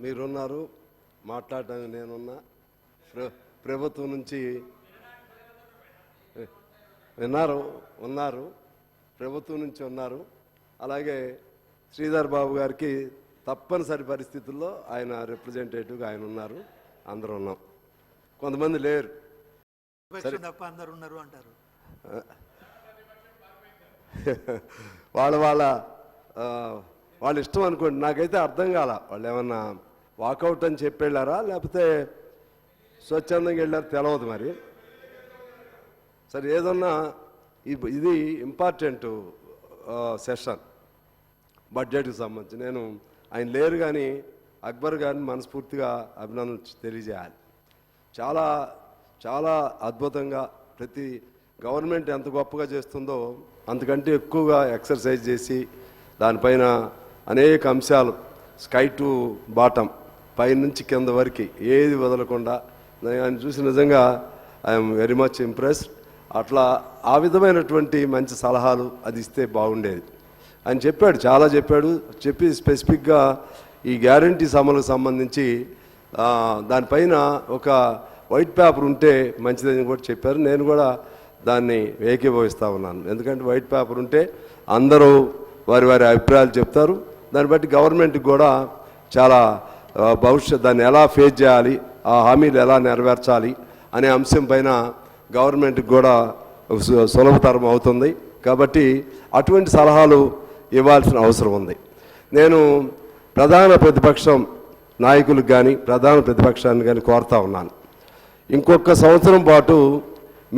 మీరున్నారు, మాట్లాడడానికి నేనున్నా. ప్రభుత్వం నుంచి ఉన్నారు, ప్రభుత్వం నుంచి ఉన్నారు. అలాగే శ్రీధర్ బాబు గారికి తప్పనిసరి పరిస్థితుల్లో ఆయన రిప్రజెంటేటివ్గా ఆయన ఉన్నారు. అందరూ ఉన్నాం, కొంతమంది లేరు. తప్ప అందరూ ఉన్నారు అంటారు. వాళ్ళ ఇష్టం అనుకోండి. నాకైతే అర్థం కాల, వాళ్ళు ఏమన్నా వాకౌట్ అని చెప్పి వెళ్ళారా లేకపోతే స్వచ్ఛందంగా వెళ్ళారు తెలియదు. మరి సరే, ఏదన్నా ఇది ఇంపార్టెంట్ సెషన్ బడ్జెట్కి సంబంధించి. నేను ఆయన లేరు కానీ అక్బర్ గారిని మనస్ఫూర్తిగా అభినందన తెలియజేయాలి. చాలా చాలా అద్భుతంగా ప్రతి గవర్నమెంట్ ఎంత గొప్పగా చేస్తుందో అంతకంటే ఎక్కువగా ఎక్సర్సైజ్ చేసి దానిపైన అనేక అంశాలు స్కై టు బాటం, పైనుంచి కింద వరకు ఏది వదలకుండా ఆయన చూసి నిజంగా ఐఎమ్ వెరీ మచ్ ఇంప్రెస్డ్. అట్లా ఆ విధమైనటువంటి మంచి సలహాలు అది ఇస్తే బాగుండేది. ఆయన చెప్పాడు, చాలా చెప్పి స్పెసిఫిక్గా ఈ గ్యారంటీస్ అమలుకు సంబంధించి దానిపైన ఒక వైట్ పేపర్ ఉంటే మంచిదని కూడా చెప్పారు. నేను కూడా దాన్ని ఏకీభవిస్తూ ఉన్నాను. ఎందుకంటే వైట్ పేపర్ ఉంటే అందరూ వారి వారి అభిప్రాయాలు చెప్తారు. దాన్ని బట్టి గవర్నమెంట్కి కూడా చాలా దాన్ని ఎలా ఫేస్ చేయాలి, ఆ హామీలు ఎలా నెరవేర్చాలి అనే అంశం పైన గవర్నమెంట్కి కూడా సులభతరం అవుతుంది. కాబట్టి అటువంటి సలహాలు ఇవ్వాల్సిన అవసరం ఉంది. నేను ప్రధాన ప్రతిపక్షం నాయకులకు కానీ ప్రధాన ప్రతిపక్షాన్ని కానీ కోరుతా ఉన్నాను, ఇంకొక సంవత్సరం పాటు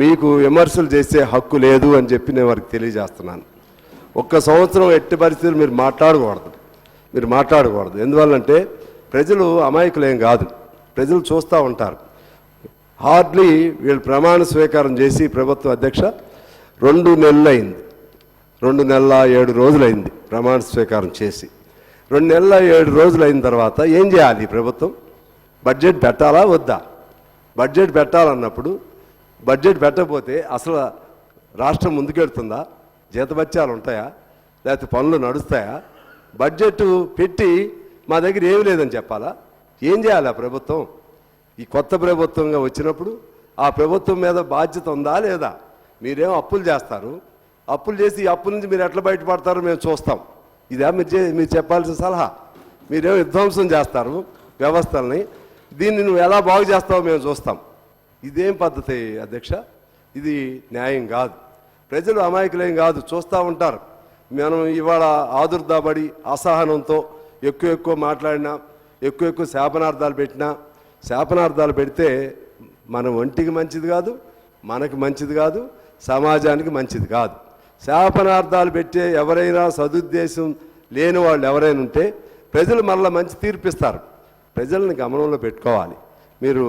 మీకు విమర్శలు చేసే హక్కు లేదు అని చెప్పి నేను వారికి తెలియజేస్తున్నాను. ఒక్క సంవత్సరం ఎట్టి పరిస్థితులు మీరు మాట్లాడకూడదు. ఎందువల్లంటే ప్రజలు అమాయకులేం కాదు, ప్రజలు చూస్తూ ఉంటారు. హార్డ్లీ వీళ్ళు ప్రమాణ స్వీకారం చేసి ప్రభుత్వ అధ్యక్ష 2 నెలలు అయింది, 2 నెలల 7 రోజులైంది ప్రమాణ స్వీకారం చేసి. 2 నెలల 7 రోజులు అయిన తర్వాత ఏం చేయాలి ప్రభుత్వం? బడ్జెట్ పెట్టాలా వద్దా? బడ్జెట్ పెట్టాలన్నప్పుడు బడ్జెట్ పెట్టకపోతే అసలు రాష్ట్రం ముందుకెడుతుందా? జీతభత్యాలు ఉంటాయా? లేకపోతే పనులు నడుస్తాయా? బడ్జెట్ పెట్టి మా దగ్గర ఏమీ లేదని చెప్పాలా? ఏం చేయాలి ఆ ప్రభుత్వం? ఈ కొత్త ప్రభుత్వంగా వచ్చినప్పుడు ఆ ప్రభుత్వం మీద బాధ్యత ఉందా లేదా? మీరేమో అప్పులు చేస్తారు, అప్పులు చేసి ఈ అప్పుల నుంచి మీరు ఎట్లా బయటపడతారో మేము చూస్తాం. ఇదే మీరు చెప్పాల్సిన సలహా. మీరేమో విధ్వంసం చేస్తారు వ్యవస్థల్ని, దీన్ని నువ్వు ఎలా బాగు చేస్తావో మేము చూస్తాం. ఇదేం పద్ధతి అధ్యక్ష? ఇది న్యాయం కాదు. ప్రజలు అమాయకులేం కాదు, చూస్తూ ఉంటారు. మనం ఇవాళ ఆదుర్దాబడి అసహనంతో ఎక్కువ మాట్లాడినా, ఎక్కువ శాపనార్థాలు పెడితే మన ఒంటికి మంచిది కాదు, మనకి మంచిది కాదు, సమాజానికి మంచిది కాదు. శాపనార్థాలు పెట్టే ఎవరైనా సదుద్దేశం లేని వాళ్ళు ఎవరైనా ఉంటే ప్రజలు మళ్ళీ మంచి తీర్పిస్తారు. ప్రజల్ని గమనంలో పెట్టుకోవాలి. మీరు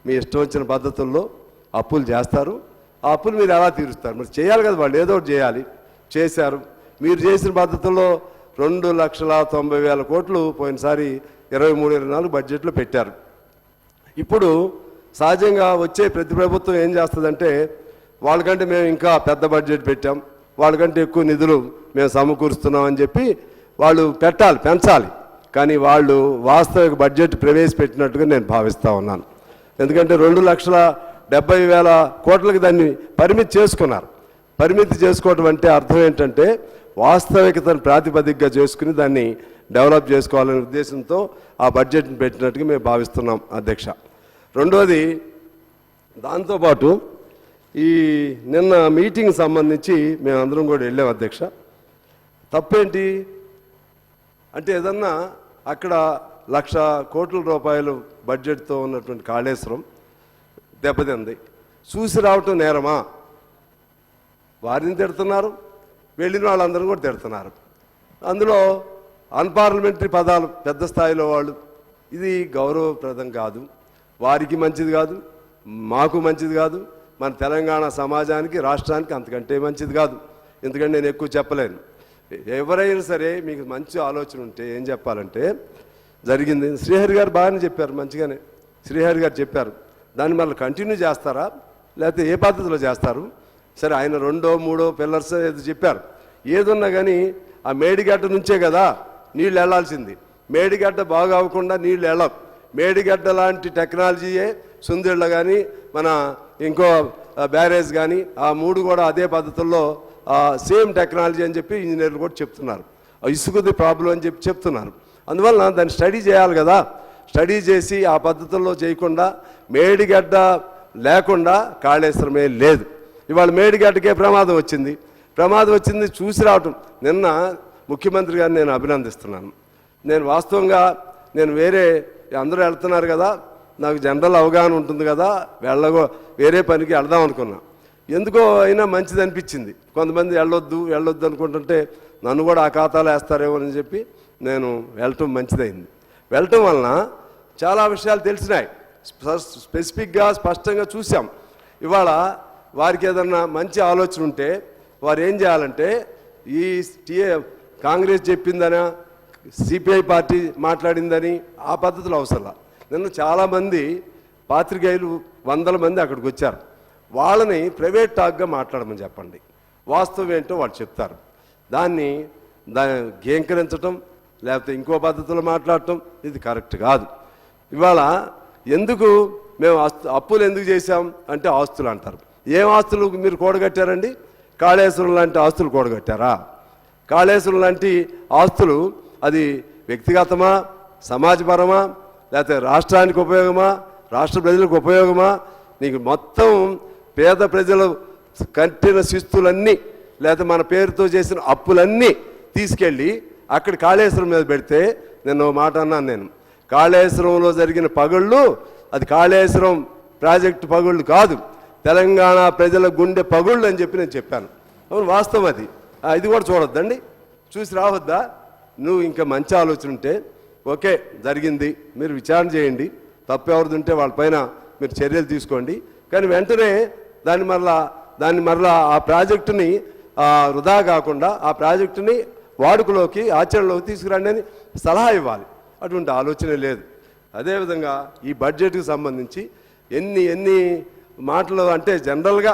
మీ ఇష్టం వచ్చిన పద్ధతుల్లో అప్పులు చేస్తారు, ఆ అప్పులు మీరు ఎలా తీరుస్తారు? మరి చేయాలి కదా, వాళ్ళు ఏదో ఒకటి చేయాలి. చేశారు. మీరు చేసిన పద్ధతుల్లో 2,90,000 కోట్లు పోయినసారి 23-24 బడ్జెట్లో పెట్టారు. ఇప్పుడు సహజంగా వచ్చే ప్రతి ప్రభుత్వం ఏం చేస్తుందంటే వాళ్ళకంటే మేము ఇంకా పెద్ద బడ్జెట్ పెట్టాం, వాళ్ళకంటే ఎక్కువ నిధులు మేము సమకూరుస్తున్నాం అని చెప్పి వాళ్ళు పెంచాలి. కానీ వాళ్ళు వాస్తవిక బడ్జెట్ ప్రవేశపెట్టినట్టుగా నేను భావిస్తూ ఉన్నాను. ఎందుకంటే 2,70,000 కోట్లకి దాన్ని పరిమితి చేసుకున్నారు. పరిమితి చేసుకోవడం అంటే అర్థం ఏంటంటే వాస్తవికతను ప్రాతిపదికగా చేసుకుని దాన్ని డెవలప్ చేసుకోవాలనే ఉద్దేశంతో ఆ బడ్జెట్ని పెట్టినట్టుగా మేము భావిస్తున్నాం అధ్యక్ష. రెండోది, దాంతోపాటు ఈ నిన్న మీటింగ్ సంబంధించి మేమందరం కూడా వెళ్ళాం అధ్యక్ష. తప్పేంటి అంటే ఏదన్నా అక్కడ 1,00,000 కోట్ల రూపాయలు బడ్జెట్తో ఉన్నటువంటి కాళేశ్వరం దెబ్బతింది, చూసి రావటం నేరమా? వారిని తిడుతున్నారు, వెళ్ళిన వాళ్ళందరూ కూడా తిడుతున్నారు. అందులో అన్పార్లమెంటరీ పదాలు పెద్ద స్థాయిలో వాళ్ళు. ఇది గౌరవప్రదం కాదు, వారికి మంచిది కాదు, మాకు మంచిది కాదు, మన తెలంగాణ సమాజానికి రాష్ట్రానికి అంతకంటే మంచిది కాదు. ఎందుకంటే నేను ఎక్కువ చెప్పలేను. ఎవరైనా సరే మీకు మంచి ఆలోచన ఉంటే ఏం చెప్పాలంటే జరిగింది. శ్రీహరి గారు బాగానే చెప్పారు, మంచిగానే శ్రీహరి గారు చెప్పారు. దాన్ని మళ్ళీ కంటిన్యూ చేస్తారా లేకపోతే ఏ పద్ధతిలో చేస్తారు? సరే, ఆయన 2, 3 పిల్లర్స్ ఏదో చెప్పారు. ఏదున్నా కానీ ఆ మేడిగడ్డ నుంచే కదా నీళ్ళు వెళ్లాల్సింది. మేడిగడ్డ బాగా అవ్వకుండా నీళ్ళు వెళ్ళవు. మేడిగడ్డ లాంటి టెక్నాలజీయే సుందిళ్ళ కానీ మన ఇంకో బ్యారేజ్ కానీ ఆ మూడు కూడా అదే పద్ధతుల్లో సేమ్ టెక్నాలజీ అని చెప్పి ఇంజనీర్లు కూడా చెప్తున్నారు. ఇసుకది ప్రాబ్లం అని చెప్పి చెప్తున్నారు. అందువలన దాన్ని స్టడీ చేయాలి కదా. స్టడీ చేసి ఆ పద్ధతుల్లో చేయకుండా మేడిగడ్డ లేకుండా కాళేశ్వరమే లేదు. ఇవాళ మేడిగడ్డకే ప్రమాదం వచ్చింది చూసి రావటం. నిన్న ముఖ్యమంత్రి గారిని నేను అభినందిస్తున్నాను. నేను వాస్తవంగా వేరే అందరూ వెళ్తున్నారు కదా, నాకు జనరల్ అవగాహన ఉంటుంది కదా, వేరే పనికి వెళ్దాం అనుకున్నా. ఎందుకో అయినా మంచిది అనిపించింది. కొంతమంది వెళ్ళొద్దు అనుకుంటుంటే నన్ను కూడా ఆ ఖాతాలో వేస్తారేమో అని చెప్పి నేను వెళ్ళటం మంచిదైంది. వెళ్ళటం వలన చాలా విషయాలు తెలిసినాయి. స్పెసిఫిక్గా స్పష్టంగా చూసాం. ఇవాళ వారికి ఏదన్నా మంచి ఆలోచన ఉంటే వారు ఏం చేయాలంటే ఈ కాంగ్రెస్ చెప్పిందనా సిపిఐ పార్టీ మాట్లాడిందని ఆ పద్ధతులు అవసరం. నిన్న చాలామంది పాత్రికేయులు 100 మంది అక్కడికి వచ్చారు. వాళ్ళని ప్రైవేట్ టాక్గా మాట్లాడమని చెప్పండి. వాస్తవం ఏంటో వాళ్ళు చెప్తారు. దాన్ని గేంకరించటం లేకపోతే ఇంకో పద్ధతిలో మాట్లాడటం ఇది కరెక్ట్ కాదు. ఇవాళ ఎందుకు మేము అప్పులు ఎందుకు చేశాం అంటే ఆస్తులు అంటారు. ఏం ఆస్తులు మీరు కూడగట్టారండి? కాళేశ్వరం లాంటి ఆస్తులు కూడగట్టారా? కాళేశ్వరం లాంటి ఆస్తులు అది వ్యక్తిగతమా, సమాజపరమా, లేకపోతే రాష్ట్రానికి ఉపయోగమా, రాష్ట్ర ప్రజలకు ఉపయోగమా? నీకు మొత్తం పేద ప్రజలు కట్టిన శిస్తులన్నీ లేకపోతే మన పేరుతో చేసిన అప్పులన్నీ తీసుకెళ్ళి అక్కడ కాళేశ్వరం మీద పెడితే నేను మాట అన్నాను. నేను కాళేశ్వరంలో జరిగిన పగుళ్ళు అది కాళేశ్వరం ప్రాజెక్టు పగుళ్ళు కాదు, తెలంగాణ ప్రజల గుండె పగుళ్ళు అని చెప్పి నేను చెప్పాను. అవును, వాస్తవం అది. ఇది కూడా చూడొద్దండి, చూసి రావద్దా? నువ్వు ఇంకా మంచి ఆలోచన ఉంటే ఓకే, జరిగింది, మీరు విచారణ చేయండి, తప్పు ఎవరిది ఉంటే వాళ్ళపైన మీరు చర్యలు తీసుకోండి. కానీ వెంటనే దాన్ని మరలా ఆ ప్రాజెక్టుని వృధా కాకుండా ఆ ప్రాజెక్టుని వాడుకలోకి ఆచరణలోకి తీసుకురండి అని సలహా ఇవ్వాలి. అటువంటి ఆలోచనే లేదు. అదేవిధంగా ఈ బడ్జెట్కి సంబంధించి ఎన్ని మాటలు అంటే జనరల్గా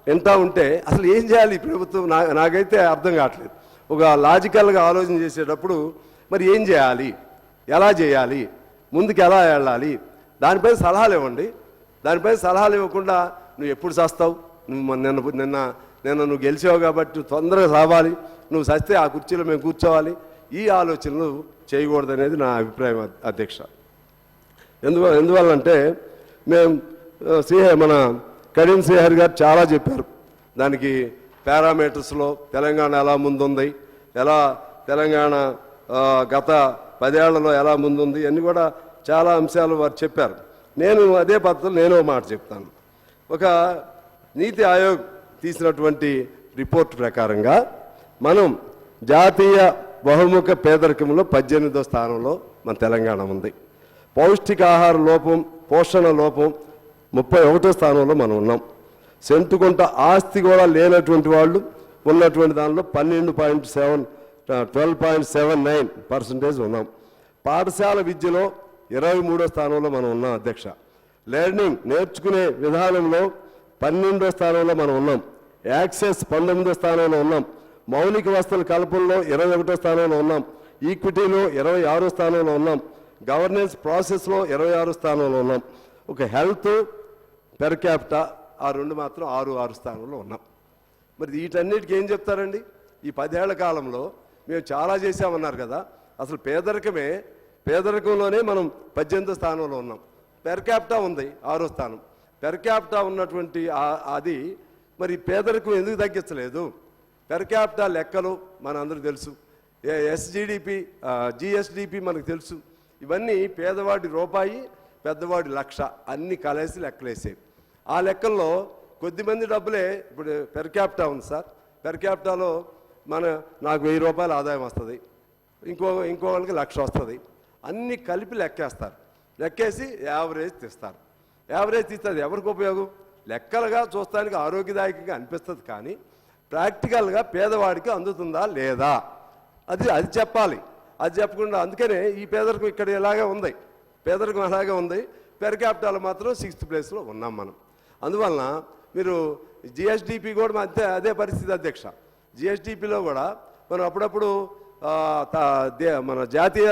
వింటా ఉంటే అసలు ఏం చేయాలి ఈ ప్రభుత్వం నాకైతే అర్థం కావట్లేదు. ఒక లాజికల్గా ఆలోచన చేసేటప్పుడు మరి ఏం చేయాలి, ఎలా చేయాలి, ముందుకు ఎలా వెళ్ళాలి, దానిపై సలహాలు ఇవ్వండి. దానిపై సలహాలు ఇవ్వకుండా నువ్వు ఎప్పుడు చేస్తావు, నువ్వు నిన్న నువ్వు గెలిచావు కాబట్టి తొందరగా సావాలి, నువ్వు సస్తే ఆ కుర్చీలో మేము కూర్చోవాలి, ఈ ఆలోచనలు చేయకూడదనేది నా అభిప్రాయం అధ్యక్ష. ఎందువల్లంటే మేము మన కరీం శ్రీహరి గారు చాలా చెప్పారు. దానికి పారామీటర్స్లో తెలంగాణ ఎలా ముందుంది, ఎలా తెలంగాణ గత 10 ఏళ్లలో ఎలా ముందుంది అన్నీ కూడా చాలా అంశాలు వారు చెప్పారు. నేను అదే పద్ధతిలో నేను మాట చెప్తాను. ఒక నీతి ఆయోగ్ తీసినటువంటి రిపోర్ట్ ప్రకారంగా మనం జాతీయ బహుముఖ పేదరికంలో 18వ స్థానంలో మన తెలంగాణ ఉంది. పౌష్టికాహార లోపం, పోషణ లోపం 31వ స్థానంలో మనం ఉన్నాం. సెంటుకుంట ఆస్తి కూడా లేనటువంటి వాళ్ళు ఉన్నటువంటి దానిలో 12.79% ఉన్నాం. పాఠశాల విద్యలో 23వ స్థానంలో మనం ఉన్నాం అధ్యక్ష. లెర్నింగ్ నేర్చుకునే విధానంలో 12వ స్థానంలో మనం ఉన్నాం. యాక్సెస్ 19వ స్థానంలో ఉన్నాం. మౌలిక వసతుల కల్పనలో 21వ స్థానంలో ఉన్నాం. ఈక్విటీలో 26వ స్థానంలో ఉన్నాం. గవర్నెన్స్ ప్రాసెస్లో 26వ స్థానంలో ఉన్నాం. ఒక హెల్త్ పెర్ క్యాపిటా ఆ రెండు మాత్రం 6 స్థానంలో ఉన్నాం. మరి వీటన్నిటికీ ఏం చెప్తారండి? ఈ 10 ఏళ్ల కాలంలో మేము చాలా చేసామన్నారు కదా. అసలు పేదరికంలోనే మనం 18వ స్థానంలో ఉన్నాం. పెర్ క్యాపిటా ఉంది 6వ స్థానం. పెర్ క్యాపిటా ఉన్నటువంటి అది మరి పేదరికం ఎందుకు తగ్గించలేదు? పెర్ క్యాపిటా లెక్కలు మన అందరూ తెలుసు, ఎస్జిడిపి జిఎస్డిపి మనకు తెలుసు. ఇవన్నీ పేదవాడి రూపాయి, పెద్దవాడి లక్ష అన్ని కలిసి లెక్కలేసేవి. ఆ లెక్కల్లో కొద్దిమంది డబ్బులే ఇప్పుడు పెర్ క్యాపిటా ఉంది సార్. పెర్ క్యాపిటాలో నాకు 1000 రూపాయలు ఆదాయం వస్తుంది, ఇంకో వాళ్ళకి 1,00,000 వస్తుంది. అన్నీ కలిపి లెక్కేస్తారు. లెక్కేసి యావరేజ్ తీస్తారు. యావరేజ్ తీస్తే అది ఎవరికి ఉపయోగం? లెక్కలుగా చూస్తానికి ఆరోగ్యదాయకంగా అనిపిస్తుంది, కానీ ప్రాక్టికల్గా పేదవాడికి అందుతుందా లేదా అది చెప్పాలి. అది చెప్పకుండా అందుకనే ఈ పేదరికం ఇక్కడ ఇలాగే ఉంది. పేదరికం అలాగే ఉంది. పెర్ క్యాపిటాలో మాత్రం 6th ప్లేస్లో ఉన్నాం మనం. అందువలన మీరు జిఎస్డిపి కూడా అదే పరిస్థితి అధ్యక్ష. జిఎస్డిపిలో కూడా మనం అప్పుడప్పుడు మన జాతీయ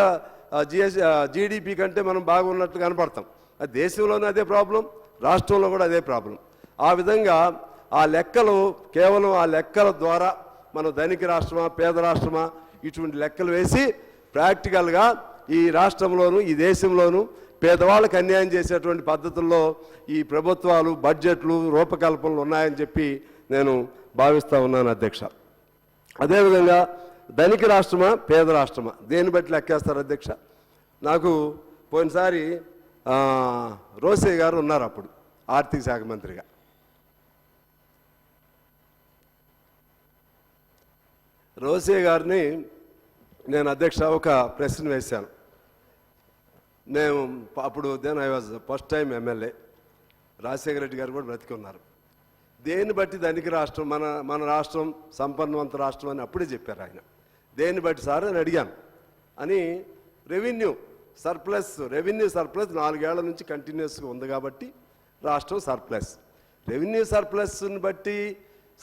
జీడిపి కంటే మనం బాగున్నట్టు కనపడతాం. అది దేశంలోనే అదే ప్రాబ్లం, రాష్ట్రంలో కూడా అదే ప్రాబ్లం. ఆ విధంగా ఆ లెక్కలు కేవలం ఆ లెక్కల ద్వారా మనం ధనిక రాష్ట్రమా పేద రాష్ట్రమా ఇటువంటి లెక్కలు వేసి ప్రాక్టికల్గా ఈ రాష్ట్రంలోనూ ఈ దేశంలోనూ పేదవాళ్ళకి అన్యాయం చేసేటువంటి పద్ధతుల్లో ఈ ప్రభుత్వాలు బడ్జెట్లు రూపకల్పనలు ఉన్నాయని చెప్పి నేను భావిస్తూ ఉన్నాను అధ్యక్ష. అదేవిధంగా ధనిక రాష్ట్రమా పేద రాష్ట్రమా దేన్ని బట్టి లెక్కేస్తారు అధ్యక్ష? నాకు పోయినసారి రోసే గారు ఉన్నారు అప్పుడు ఆర్థిక శాఖ మంత్రిగా. రోసే గారిని నేను అధ్యక్ష ఒక ప్రశ్న వేశాను. నేను అప్పుడు then I was first time MLA. Rajasekhara Reddy గారు కూడా బ్రతికి ఉన్నారు. దేన్ని బట్టి ధనిక రాష్ట్రం మన రాష్ట్రం సంపన్నవంత రాష్ట్రం అని అప్పుడే చెప్పారు ఆయన. దేన్ని బట్టి సార్ అని అడిగాను. అని రెవెన్యూ సర్ప్లస్ 4 ఏళ్ల నుంచి కంటిన్యూస్గా ఉంది కాబట్టి రాష్ట్రం సర్ప్లస్. రెవెన్యూ సర్ప్లస్ని బట్టి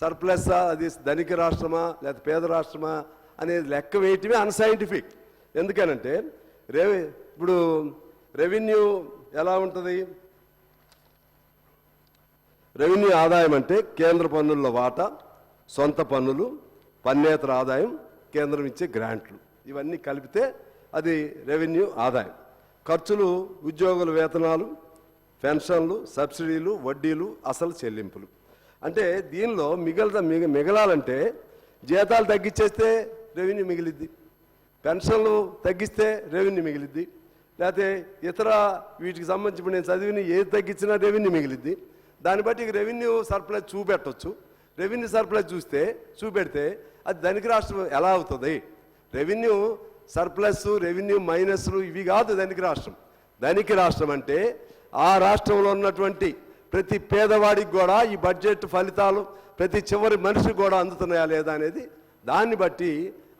సర్ప్లస్ అది ధనిక రాష్ట్రమా లేదా పేద రాష్ట్రమా అనేది లెక్క వేయటమే అన్సైంటిఫిక్. ఎందుకనంటే ఇప్పుడు రెవెన్యూ ఎలా ఉంటుంది? రెవెన్యూ ఆదాయం అంటే కేంద్ర పన్నుల్లో వాటా, సొంత పన్నులు, పన్నేతర ఆదాయం, కేంద్రం ఇచ్చే గ్రాంట్లు, ఇవన్నీ కలిపితే అది రెవెన్యూ ఆదాయం. ఖర్చులు ఉద్యోగుల వేతనాలు, పెన్షన్లు, సబ్సిడీలు, వడ్డీలు, అసలు చెల్లింపులు. అంటే దీనిలో మిగలాలంటే జీతాలు తగ్గించేస్తే రెవెన్యూ మిగిలిద్ది, పెన్షన్లు తగ్గిస్తే రెవెన్యూ మిగిలిద్ది, లేకపోతే ఇతర వీటికి సంబంధించి ఇప్పుడు నేను చదివిన ఏది తగ్గించినా రెవెన్యూ మిగిలిద్ది. దాన్ని బట్టి రెవెన్యూ సర్ప్లస్ చూపెట్టవచ్చు. రెవెన్యూ సర్ప్లస్ చూపెడితే అది ధనిక రాష్ట్రం ఎలా అవుతుంది? రెవెన్యూ సర్ప్లస్ రెవెన్యూ మైనస్లు ఇవి కాదు ధనిక రాష్ట్రం. ధనిక రాష్ట్రం అంటే ఆ రాష్ట్రంలో ఉన్నటువంటి ప్రతి పేదవాడికి కూడా ఈ బడ్జెట్ ఫలితాలు ప్రతి చివరి మనిషికి కూడా అందుతున్నాయా లేదా అనేది దాన్ని బట్టి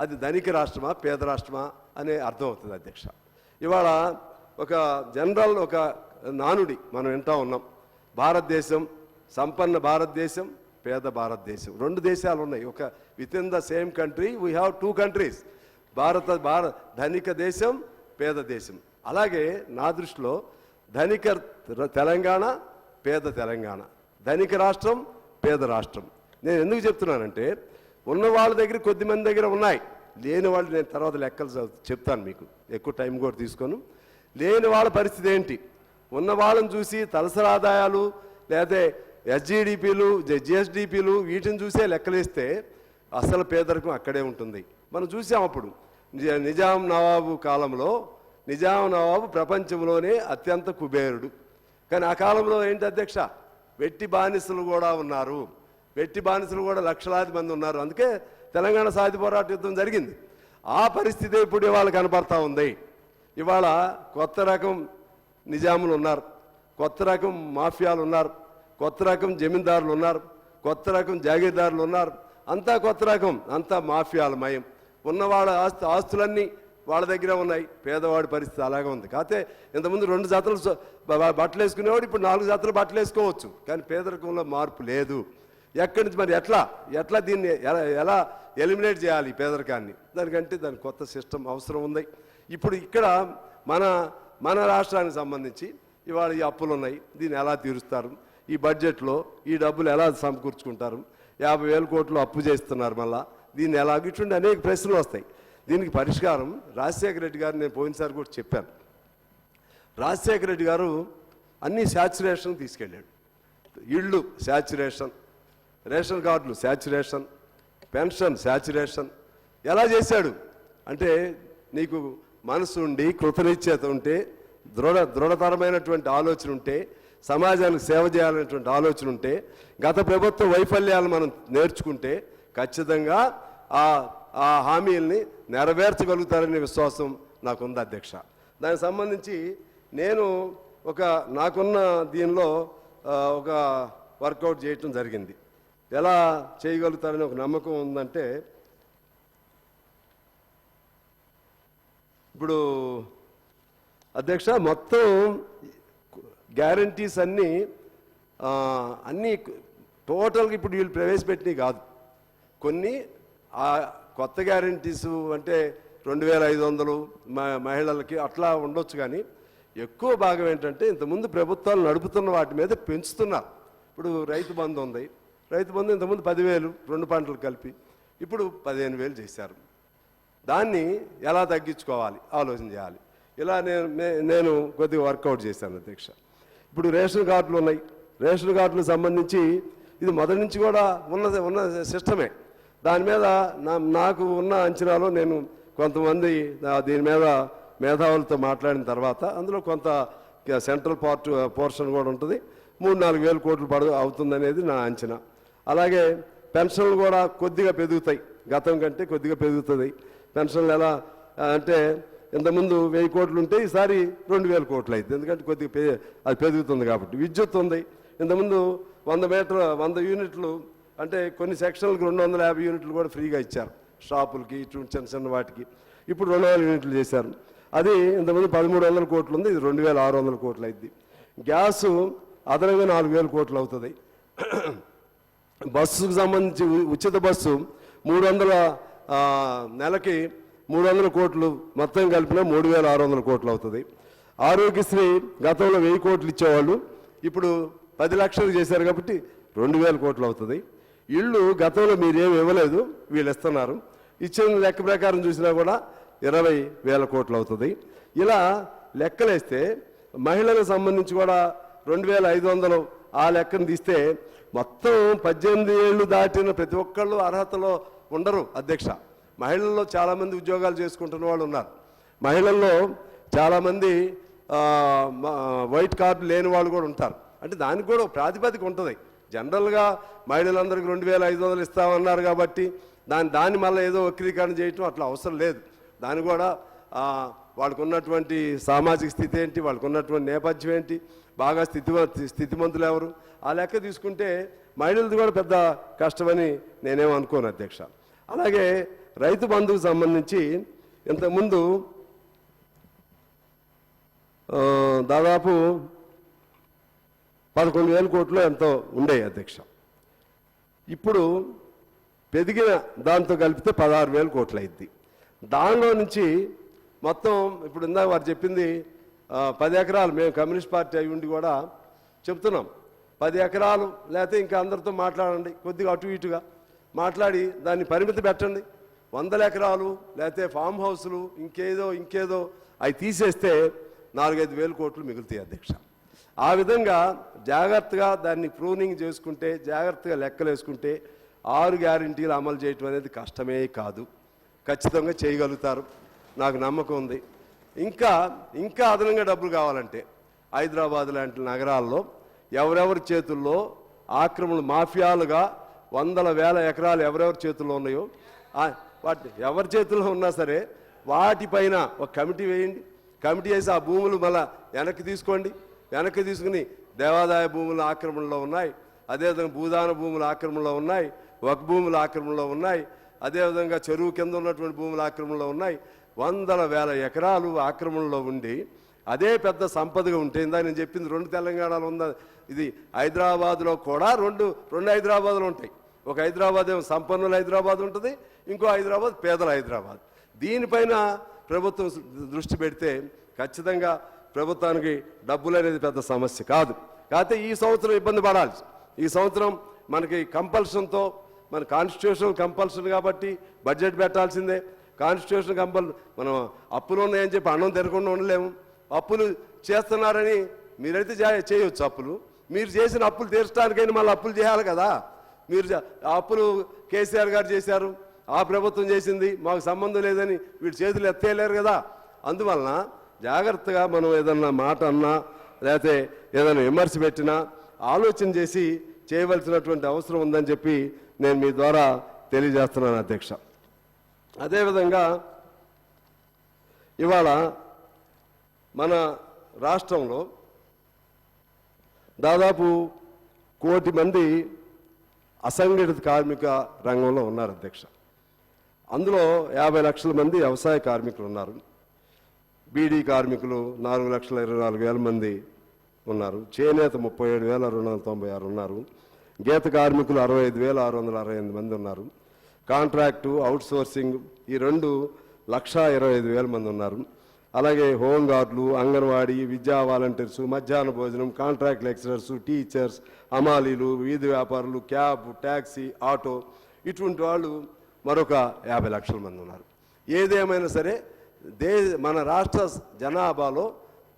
అది ధనిక రాష్ట్రమా పేద రాష్ట్రమా అనే అర్థం అవుతుంది అధ్యక్ష. ఇవాళ ఒక జనరల్ ఒక నానుడి మనం వింటూ ఉన్నాం. భారతదేశం సంపన్న భారతదేశం, పేద భారతదేశం, 2 దేశాలు ఉన్నాయి. ఒక with in the same country we have 2 countries. ధనిక దేశం, పేద దేశం. అలాగే నా దృష్టిలో ధనిక తెలంగాణ, పేద తెలంగాణ, ధనిక రాష్ట్రం, పేద రాష్ట్రం. నేను ఎందుకు చెప్తున్నానంటే ఉన్న వాళ్ళ దగ్గర కొద్ది మంది దగ్గర ఉన్నాయి, లేని వాళ్ళు నేను తర్వాత లెక్కలు చెప్తాను మీకు, ఎక్కువ టైం కూడా తీసుకోను. లేని వాళ్ళ పరిస్థితి ఏంటి? ఉన్న వాళ్ళని చూసి తలసరి ఆదాయాలు లేదా ఎస్జిడిపిలు జిఎస్డిపిలు వీటిని చూసే లెక్కలేస్తే అసలు పేదరికం అక్కడే ఉంటుంది. మనం చూసాం అప్పుడు నిజాం నవాబు కాలంలో. నిజాం నవాబు ప్రపంచంలోనే అత్యంత కుబేరుడు. కానీ ఆ కాలంలో ఏంటి అధ్యక్ష? వెట్టి బానిసలు కూడా ఉన్నారు. వెట్టి బానిసలు కూడా లక్షలాది మంది ఉన్నారు. అందుకే తెలంగాణ సాయుధ పోరాట యుద్ధం జరిగింది. ఆ పరిస్థితి ఇప్పుడు ఇవాళ కనపడతా ఉంది. ఇవాళ కొత్త రకం నిజాములు ఉన్నారు, కొత్త రకం మాఫియాలు ఉన్నారు, కొత్త రకం జమీందారులు ఉన్నారు, కొత్త రకం జాగీర్దారులు ఉన్నారు. అంతా కొత్త రకం, అంతా మాఫియాల మయం. ఉన్నవాళ్ళ ఆస్తులన్నీ వాళ్ళ దగ్గర ఉన్నాయి. పేదవాడి పరిస్థితి అలాగే ఉంది. కాకపోతే ఇంతకుముందు 2 జతలు బట్టలు వేసుకునేవాడు ఇప్పుడు 4 జతలు బట్టలు వేసుకోవచ్చు. కానీ పేదరికంలో మార్పు లేదు. ఎక్కడి నుంచి మరి ఎట్లా దీన్ని ఎలా ఎలిమినేట్ చేయాలి ఈ పేదరికాన్ని? దానికంటే దానికి కొత్త సిస్టమ్ అవసరం ఉంది. ఇప్పుడు ఇక్కడ మన రాష్ట్రానికి సంబంధించి ఇవాళ ఈ అప్పులు ఉన్నాయి, దీన్ని ఎలా తీరుస్తారు? ఈ బడ్జెట్లో ఈ డబ్బులు ఎలా సమకూర్చుకుంటారు? 50,000 కోట్లు అప్పు చేస్తున్నారు, మళ్ళా దీన్ని ఎలా? ఇటువంటి అనేక ప్రశ్నలు వస్తాయి. దీనికి పరిష్కారం రాజశేఖర రెడ్డి గారు నేను పోయినసారి కూడా చెప్పాను. రాజశేఖర రెడ్డి గారు అన్ని శాచ్యురేషన్ తీసుకెళ్ళాడు. ఇళ్ళు శాచ్యురేషన్, రేషన్ కార్డులు శాచ్యురేషన్, పెన్షన్ శాచ్యురేషన్. ఎలా చేశాడు అంటే నీకు మనసు ఉండి కృతనిశ్చయత ఉంటే, దృఢతరమైనటువంటి ఆలోచన ఉంటే, సమాజానికి సేవ చేయాలనేటువంటి ఆలోచన ఉంటే, గత ప్రభుత్వ వైఫల్యాలు మనం నేర్చుకుంటే ఖచ్చితంగా ఆ హామీల్ని నెరవేర్చగలుగుతారనే విశ్వాసం నాకుంది అధ్యక్ష. దానికి సంబంధించి నేను నాకున్న దీనిలో ఒక వర్కౌట్ చేయటం జరిగింది. ఎలా చేయగలుగుతారని ఒక నమ్మకం ఉందంటే, ఇప్పుడు అధ్యక్ష మొత్తం గ్యారంటీస్ అన్నీ టోటల్గా ఇప్పుడు వీళ్ళు ప్రవేశపెట్టినవి కాదు. కొన్ని కొత్త గ్యారంటీస్ అంటే 2500 మహిళలకి అట్లా ఉండొచ్చు. కానీ ఎక్కువ భాగం ఏంటంటే ఇంతకుముందు ప్రభుత్వాలు నడుపుతున్న వాటి మీద పెంచుతున్నారు. ఇప్పుడు రైతు బంధు ఉంది. రైతు బంధు ఇంతకుముందు 10,000 2 పంటలు కలిపి, ఇప్పుడు 15,000 చేశారు. దాన్ని ఎలా తగ్గించుకోవాలి ఆలోచన చేయాలి. ఇలా నేను కొద్దిగా వర్కౌట్ చేశాను అధ్యక్ష. ఇప్పుడు రేషన్ కార్డులు ఉన్నాయి. రేషన్ కార్డులకు సంబంధించి ఇది మొదటి నుంచి కూడా ఉన్న సిస్టమే. దాని మీద నాకు ఉన్న అంచనాలో నేను కొంతమంది దీని మీద మేధావులతో మాట్లాడిన తర్వాత అందులో కొంత సెంట్రల్ పోర్షన్ కూడా ఉంటుంది. 3-4 వేల కోట్లు అవుతుందనేది నా అంచనా. అలాగే పెన్షన్లు కూడా కొద్దిగా పెరుగుతాయి, గతం కంటే కొద్దిగా పెరుగుతుంది. పెన్షన్లు ఎలా అంటే ఇంతకుముందు 1000 కోట్లు ఉంటే ఈసారి 2000 కోట్లు అవుతుంది, ఎందుకంటే కొద్దిగా అది పెరుగుతుంది కాబట్టి. విద్యుత్ ఉంది. ఇంతకుముందు 100 యూనిట్లు అంటే కొన్ని సెక్షన్లకు 250 యూనిట్లు కూడా ఫ్రీగా ఇచ్చారు షాపులకి, ఇటు చిన్న చిన్న వాటికి. ఇప్పుడు 200 యూనిట్లు చేశారు. అది ఇంతకుముందు 1300 కోట్లు ఉంది, ఇది 2600 కోట్లు అయింది. గ్యాసు అదనంగా 4000 కోట్లు అవుతుంది. బస్సుకు సంబంధించి ఉచిత బస్సు 300 నెలకి 300 కోట్లు మొత్తం కలిపిన 3600 కోట్లు అవుతుంది. ఆరోగ్యశ్రీ గతంలో 1000 కోట్లు ఇచ్చేవాళ్ళు, ఇప్పుడు 10 లక్షలు చేశారు కాబట్టి 2000 కోట్లు అవుతుంది. ఇళ్ళు గతంలో మీరేమి ఇవ్వలేదు, వీళ్ళు ఇస్తున్నారు. ఇచ్చిన లెక్క ప్రకారం చూసినా కూడా 20,000 కోట్లు అవుతుంది. ఇలా లెక్కలేస్తే మహిళలకు సంబంధించి కూడా 2500 ఆ లెక్కను తీస్తే మొత్తం 18 ఏళ్ళు దాటిన ప్రతి ఒక్కళ్ళు అర్హతలో ఉండరు అధ్యక్ష. మహిళల్లో చాలామంది ఉద్యోగాలు చేసుకుంటున్న వాళ్ళు ఉన్నారు. మహిళల్లో చాలామంది వైట్ కార్డు లేని వాళ్ళు కూడా ఉంటారు. అంటే దానికి కూడా ప్రాతిపదిక ఉంటుంది. జనరల్గా మహిళలందరికీ 2500 ఇస్తామన్నారు కాబట్టి దాన్ని మళ్ళీ ఏదో వక్రీకరణ చేయటం అట్లా అవసరం లేదు. దాన్ని కూడా వాళ్ళకు ఉన్నటువంటి సామాజిక స్థితి ఏంటి, వాళ్ళకు ఉన్నటువంటి నేపథ్యం ఏంటి, బాగా స్థితిమంతులు ఎవరు, ఆ లెక్క తీసుకుంటే మహిళలది కూడా పెద్ద కష్టమని నేనేమో అనుకోను అధ్యక్ష. అలాగే రైతు బంధుకు సంబంధించి ఇంతకుముందు దాదాపు 11,000 కోట్లు ఎంతో ఉండేవి అధ్యక్ష. ఇప్పుడు పెరిగిన దాంతో కలిపితే 16,000 కోట్లు అయింది. దానిలో నుంచి మొత్తం ఇప్పుడు ఇందాక వారు చెప్పింది 10 ఎకరాలు, మేము కమ్యూనిస్ట్ పార్టీ అయి ఉండి కూడా చెప్తున్నాం 10 ఎకరాలు లేకపోతే ఇంకా అందరితో మాట్లాడండి, కొద్దిగా అటు ఇటుగా మాట్లాడి దాన్ని పరిమితి పెట్టండి. 100 ఎకరాలు లేకపోతే ఫామ్ హౌస్లు ఇంకేదో అవి తీసేస్తే 4-5 వేల కోట్లు మిగులుతాయి అధ్యక్ష. ఆ విధంగా జాగ్రత్తగా దాన్ని ప్రూనింగ్ చేసుకుంటే, జాగ్రత్తగా లెక్కలు వేసుకుంటే 6 గ్యారెంటీలు అమలు చేయటం అనేది కష్టమే కాదు. ఖచ్చితంగా చేయగలుగుతారు, నాకు నమ్మకం ఉంది. ఇంకా అదనంగా డబ్బులు కావాలంటే హైదరాబాద్ లాంటి నగరాల్లో ఎవరెవరి చేతుల్లో ఆక్రమణలు మాఫియాలుగా 100,000 ఎకరాలు ఎవరెవరి చేతుల్లో ఉన్నాయో వాటి ఎవరి చేతుల్లో ఉన్నా సరే వాటిపైన ఒక కమిటీ వేయండి. కమిటీ వేసి ఆ భూములు మళ్ళీ వెనక్కి తీసుకోండి. వెనక్కి తీసుకుని దేవాదాయ భూములు ఆక్రమణలో ఉన్నాయి, అదేవిధంగా భూదాన భూముల ఆక్రమణలో ఉన్నాయి, వక్ భూముల ఆక్రమణలో ఉన్నాయి, అదేవిధంగా చెరువు కింద ఉన్నటువంటి భూముల ఆక్రమణలో ఉన్నాయి. 100,000 ఎకరాలు ఆక్రమణలో ఉండి అదే పెద్ద సంపదగా ఉంటే, ఇందాక నేను చెప్పింది 2 తెలంగాణలో ఉందా, ఇది హైదరాబాద్లో కూడా రెండు హైదరాబాద్లు ఉంటాయి. ఒక హైదరాబాద్ ఏమో సంపన్నుల హైదరాబాద్ ఉంటుంది, ఇంకో హైదరాబాద్ పేదల హైదరాబాద్. దీనిపైన ప్రభుత్వం దృష్టి పెడితే ఖచ్చితంగా ప్రభుత్వానికి డబ్బులు అనేది పెద్ద సమస్య కాదు. కాకపోతే ఈ సంవత్సరం ఇబ్బంది పడాలి. ఈ సంవత్సరం మనకి కంపల్షన్తో, మన కాన్స్టిట్యూషనల్ కంపల్షన్ కాబట్టి బడ్జెట్ పెట్టాల్సిందే. కాన్స్టిట్యూషన్ మనం అప్పులు ఉన్నాయని చెప్పి అన్నం తినకుండా ఉండలేము. అప్పులు చేస్తున్నారని మీరైతే చేయవచ్చు అప్పులు, మీరు చేసిన అప్పులు తీర్చడానికైనా మళ్ళీ అప్పులు చేయాలి కదా. మీరు అప్పులు కేసీఆర్ గారు చేశారు, ఆ ప్రభుత్వం చేసింది, మాకు సంబంధం లేదని వీళ్ళు చేతులు ఎత్తేయలేరు కదా. అందువలన జాగ్రత్తగా మనం ఏదన్నా మాట అన్నా లేకపోతే ఏదైనా విమర్శ పెట్టినా ఆలోచన చేసి చేయవలసినటువంటి అవసరం ఉందని చెప్పి నేను మీ ద్వారా తెలియజేస్తున్నాను అధ్యక్ష. అదేవిధంగా ఇవాళ మన రాష్ట్రంలో దాదాపు 1 కోటి మంది అసంఘటిత కార్మిక రంగంలో ఉన్నారు అధ్యక్ష. అందులో 50 లక్షల మంది వ్యవసాయ కార్మికులు ఉన్నారు. బీడీ కార్మికులు 4,24,000 మంది ఉన్నారు. చేనేత 37,296 ఉన్నారు. గీత కార్మికులు 65,668 మంది ఉన్నారు. కాంట్రాక్టు, అవుట్ సోర్సింగ్ ఈ 2 1,25,000 మంది ఉన్నారు. అలాగే హోంగార్డులు, అంగన్వాడీ, విద్యా వాలంటీర్స్, మధ్యాహ్న భోజనం, కాంట్రాక్ట్ లెక్చరర్స్, టీచర్స్, హమాలీలు, వీధి వ్యాపారులు, క్యాబ్, ట్యాక్సీ, ఆటో, ఇటువంటి వాళ్ళు మరొక 50 లక్షల మంది ఉన్నారు. ఏదేమైనా సరే మన రాష్ట్ర జనాభాలో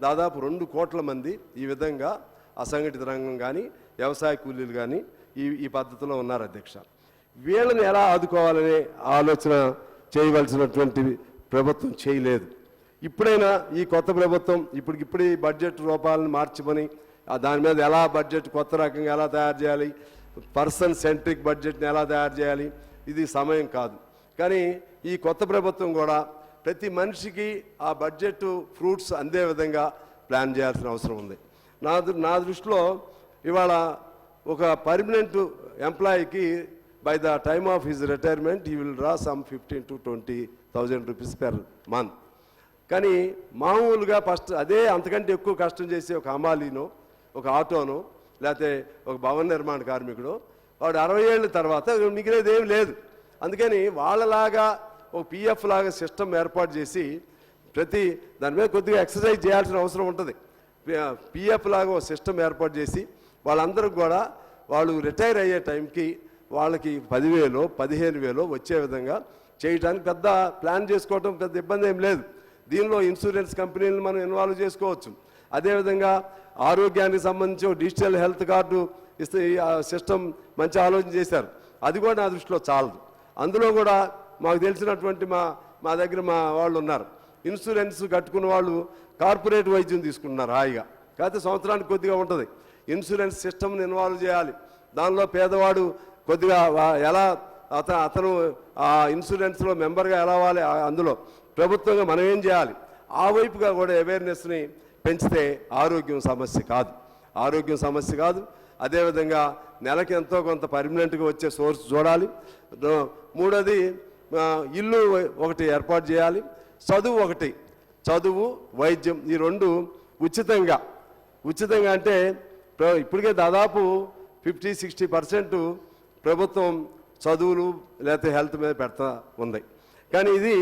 దాదాపు 2 కోట్ల మంది ఈ విధంగా అసంఘటిత రంగం కానీ వ్యవసాయ కూలీలు కానీ ఈ పద్ధతిలో ఉన్నారు అధ్యక్ష. వీళ్ళని ఎలా ఆదుకోవాలనే ఆలోచన చేయవలసినటువంటి ప్రభుత్వం చేయలేదు. ఇప్పుడైనా ఈ కొత్త ప్రభుత్వం ఇప్పటికిప్పుడు ఈ బడ్జెట్ రూపాలను మార్చమని దాని మీద ఎలా బడ్జెట్ కొత్త రకంగా ఎలా తయారు చేయాలి, పర్సన్ సెంట్రిక్ బడ్జెట్ని ఎలా తయారు చేయాలి, ఇది సమయం కాదు. కానీ ఈ కొత్త ప్రభుత్వం కూడా ప్రతి మనిషికి ఆ బడ్జెట్ ఫ్రూట్స్ అందే విధంగా ప్లాన్ చేయాల్సిన అవసరం ఉంది. నా దృష్టిలో ఇవాళ ఒక పర్మనెంట్ ఎంప్లాయీకి by the time of his retirement he will draw some 15,000 to 20,000 rupees per month. కానీ మామూలుగా ఫస్ట్ అదే అంతకంటే ఎక్కువ కష్టం చేసే ఒక హమాలీనో, ఒక ఆటోనో, లేకపోతే ఒక భవన నిర్మాణ కార్మికుడు వాడు 60 ఏళ్ళ తర్వాత మిగిలేదు ఏం లేదు. అందుకని వాళ్ళలాగా ఒక పిఎఫ్ లాగా సిస్టమ్ ఏర్పాటు చేసి ప్రతి దాని మీద కొద్దిగా ఎక్సర్సైజ్ చేయాల్సిన అవసరం ఉంటుంది. పిఎఫ్ లాగా ఒక సిస్టమ్ ఏర్పాటు చేసి వాళ్ళందరూ కూడా వాళ్ళు రిటైర్ అయ్యే టైంకి వాళ్ళకి 10,000 15,000 వచ్చే విధంగా చేయడానికి పెద్ద ప్లాన్ చేసుకోవడం పెద్ద ఇబ్బంది ఏం లేదు. దీనిలో ఇన్సూరెన్స్ కంపెనీలను మనం ఇన్వాల్వ్ చేసుకోవచ్చు. అదేవిధంగా ఆరోగ్యానికి సంబంధించి డిజిటల్ హెల్త్ కార్డు ఇస్తే సిస్టమ్ మంచి ఆలోచన చేశారు. అది కూడా నా దృష్టిలో చాలదు. అందులో కూడా మాకు తెలిసినటువంటి మా దగ్గర మా వాళ్ళు ఉన్నారు, ఇన్సూరెన్స్ కట్టుకున్న వాళ్ళు కార్పొరేట్ వైద్యం తీసుకుంటున్నారు హాయిగా. కాకపోతే సంవత్సరానికి కొద్దిగా ఉంటుంది. ఇన్సూరెన్స్ సిస్టమ్ని ఇన్వాల్వ్ చేయాలి. దానిలో పేదవాడు కొద్దిగా ఎలా అతను ఆ ఇన్సూరెన్స్లో మెంబర్గా ఎలా అవ్వాలి, అందులో ప్రభుత్వంగా మనం ఏం చేయాలి, ఆ వైపుగా కూడా అవేర్నెస్ని పెంచితే ఆరోగ్యం సమస్య కాదు. అదేవిధంగా నెలకి ఎంతో కొంత పర్మనెంట్గా వచ్చే సోర్స్ చూడాలి. మూడోది ఇల్లు ఒకటి ఏర్పాటు చేయాలి. చదువు వైద్యం ఈ 2 ఉచితంగా అంటే ఇప్పటికే దాదాపు 50-60% ప్రభుత్వం చదువులు లేకపోతే హెల్త్ మీద పెడతా ఉంది. కానీ ఇది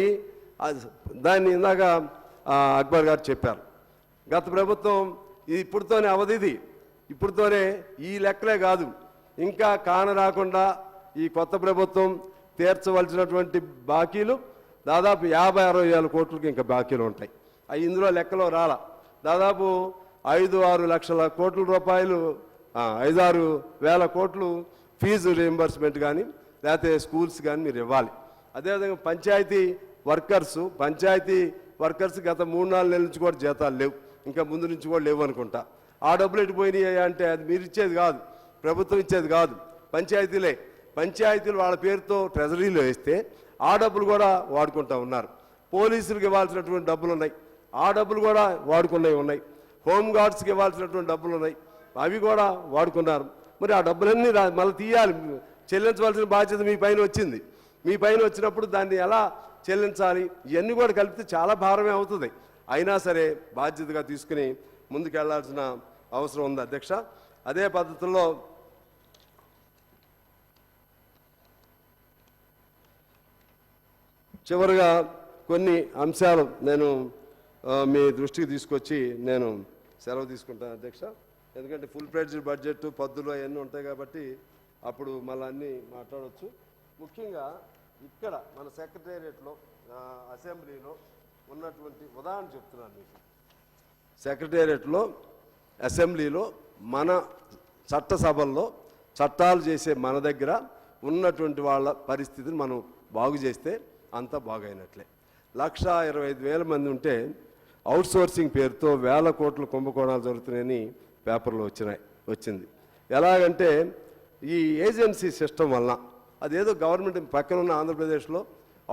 దాన్ని ఇందాక అక్బర్ గారు చెప్పారు, గత ప్రభుత్వం ఇప్పుడుతోనే అవధిది, ఇప్పుడుతోనే ఈ లెక్కలే కాదు, ఇంకా రాకుండా ఈ కొత్త ప్రభుత్వం తీర్చవలసినటువంటి బాకీలు దాదాపు 50-60 వేల కోట్లకి ఇంకా బాకీలు ఉంటాయి. అవి ఇందులో లెక్కలో రాలా. దాదాపు 5-6 లక్షల కోట్ల రూపాయలు, 5-6 వేల కోట్లు ఫీజు రీయింబర్స్మెంట్ కానీ లేకపోతే స్కూల్స్ కానీ మీరు ఇవ్వాలి. అదేవిధంగా పంచాయతీ వర్కర్స్ గత 3-4 నెలల నుంచి కూడా జీతాలు లేవు, ఇంకా ముందు నుంచి కూడా లేవు అనుకుంటా. ఆ డబ్బులు ఎటుపోయినాయి అంటే అది మీరు ఇచ్చేది కాదు, ప్రభుత్వం ఇచ్చేది కాదు, పంచాయతీలు వాళ్ళ పేరుతో ట్రెజరీలో వేస్తే ఆ డబ్బులు కూడా వాడుకుంటూ ఉన్నారు. పోలీసులకు ఇవ్వాల్సినటువంటి డబ్బులు ఉన్నాయి, ఆ డబ్బులు కూడా ఉన్నాయి. హోంగార్డ్స్కి ఇవ్వాల్సినటువంటి డబ్బులు ఉన్నాయి, అవి కూడా వాడుకున్నారు. మరి ఆ డబ్బులన్నీ మళ్ళీ తీయాలి, చెల్లించవలసిన బాధ్యత మీ పైన వచ్చింది. మీ పైన వచ్చినప్పుడు దాన్ని ఎలా చెల్లించాలి, ఇవన్నీ కూడా కలిపితే చాలా భారమే అవుతుంది. అయినా సరే బాధ్యతగా తీసుకుని ముందుకెళ్లాల్సిన అవసరం ఉంది అధ్యక్ష. అదే పద్ధతుల్లో చివరిగా కొన్ని అంశాలు నేను మీ దృష్టికి తీసుకొచ్చి నేను సెలవు తీసుకుంటాను అధ్యక్ష. ఎందుకంటే ఫుల్ ఫ్లెడ్జ్డ్ బడ్జెట్ పద్దులు అవన్నీ ఉంటాయి కాబట్టి అప్పుడు మళ్ళీ అన్నీ మాట్లాడవచ్చు. ముఖ్యంగా ఇక్కడ మన సెక్రటేరియట్లో అసెంబ్లీలో ఉన్నటువంటి ఉదాహరణ చెప్తున్నాను మీకు. సెక్రటేరియట్లో అసెంబ్లీలో మన చట్టసభల్లో చట్టాలు చేసే మన దగ్గర ఉన్నటువంటి వాళ్ళ పరిస్థితిని మనం బాగు చేస్తే అంతా బాగైనట్లే. 1,25,000 మంది ఉంటే అవుట్సోర్సింగ్ పేరుతో 1,000 కోట్ల కుంభకోణాలు జరుగుతున్నాయని పేపర్లో వచ్చింది. ఎలాగంటే ఈ ఏజెన్సీ సిస్టమ్ వలన అదేదో గవర్నమెంట్ పక్కన ఉన్న ఆంధ్రప్రదేశ్లో